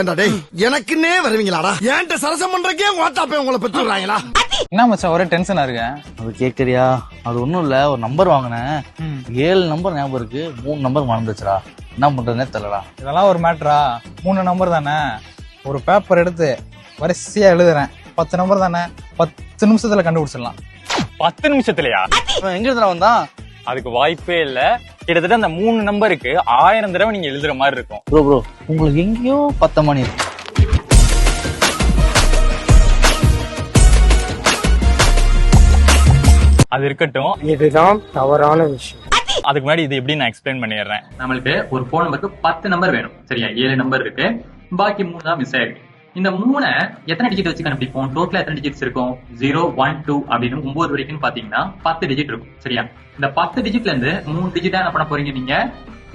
ஏண்டா டேய் எனக்குன்னே வருவீங்களாடா? ஏன்ட்ட சரசம் பண்றக்கே வாட்டாப்பே உங்களை பெற்றுறாங்களா? என்ன மச்சான் ஒரே டென்ஷனா இருக்க? அது கேக்குறியா? அது ஒண்ணும் இல்ல, ஒரு நம்பர் வாங்கினேன். 7 நம்பர் ஞாபகம் இருக்கு, 3 நம்பர் மறந்துச்சுடா. என்ன பண்றதுன்னே தெரியலடா. இதெல்லாம் ஒரு மேட்டரா? 3 நம்பர் தானே. ஒரு பேப்பர் எடுத்து வரிசையா எழுதுறேன். 10 நம்பர் தானே, 10 நிமிஷத்துல கண்டுபிடிச்சிடலாம். 10 நிமிஷத்துலயா? எங்க இருந்தா வந்தான்? அதுக்கு வாய்ப்பே இல்ல. கிட்டத்தட்ட அந்த 3 நம்பருக்கு 1000 தடவை நீங்க எழுதுற மாதிரி இருக்கும். ப்ரோ உங்களுக்கு எங்கேயோ 10 மணி இருக்கு. அது இருக்கட்டும், இதுதான் தவறான விஷயம். அதுக்கு முன்னாடி இது எப்படி நான் எக்ஸ்பிளைன் பண்ணிடுறேன். நம்மளுக்கு ஒரு போன் நம்பருக்கு 10 நம்பர் வேணும். சரியா? 7 நம்பர் இருக்கு, பாக்கி 3 தான் மிஸ் ஆயிருக்கு. இந்த 3 எத்தனை டிஜிட் வச்சு கண்டுபிடிப்போம்? டோட்டலா எத்தனை டிஜிட்ஸ் இருக்கும்? 0, 1, 2 அப்படின்னு 9 வரைக்கும் பாத்தீங்கன்னா 10 டிஜிட் இருக்கும். சரியா? இந்த 10 டிஜிட்ல இருந்து 3 டிஜிட்டா என்ன பண்ண போறீங்க? நீங்க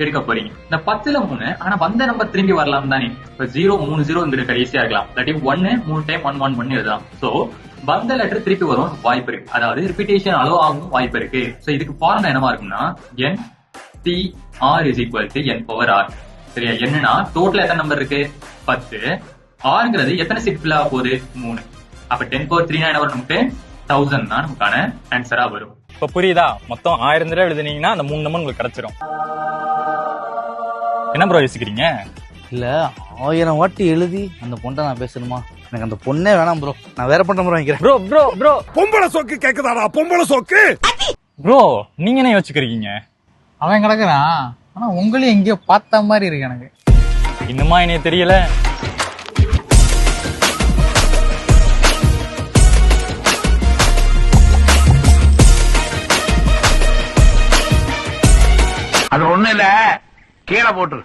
எடுக்க போறீங்க. இந்த 10ல 3, ஆனா வந்த நம்பர் திரும்பி வரலாம் தானே. இப்ப 0, 3, 0 கடைசியா இருக்கலாம். இல்லாட்டி 1 3 டைம் 1 1 1 எழுதலாம். சோ வந்த லெட்டர் திருப்பி வரும் வாய்ப்பு இருக்கு. அதாவது ரிப்பீட்டேஷன் அளவு ஆகும் வாய்ப்பு இருக்கு. சோ இதுக்கு ஃபார்முலா என்னவா இருக்கும்னா NTR = n/r. சரியா? என்னன்னா டோட்டல் எத்தனை நம்பர் இருக்கு? 10. ஆறுங்கிறது எத்தனை சீட் ஃபில் ஆக போகுது? 3. அப்ப 10/3 என்ன வரும்? நமக்கு 1000 தான் நமக்கான ஆன்சரா வரும். இப்ப புரியுதா? மொத்தம் 1000 தடவை எழுதுனீங்கன்னா அந்த 3 நம்பர் உங்களுக்கு கிடைச்சிரும். என்ன ப்ரோ யோசிக்கிறீங்க? இல்ல 1000 வாட்டி எழுதி அந்த பொண்ணை நான் பேசணுமா? எனக்கு அந்த பொண்ணே வேணாம் ப்ரோ. நான் வேற பண்ண ப்ரோ வைக்கிறேன். ப்ரோ பொம்பளை சோக்கு கேக்குதாடா? பொம்பளை சோக்கு ப்ரோ நீங்க என்ன யோசிக்கிறீங்க? அவன் கிடக்குறான், ஆனா உங்களையும் எங்கேயோ பார்த்த மாதிரி இருக்கு எனக்கு. இன்னுமா என்னைய தெரியல? அது ஒண்ணு இல்ல, கீழே போட்டு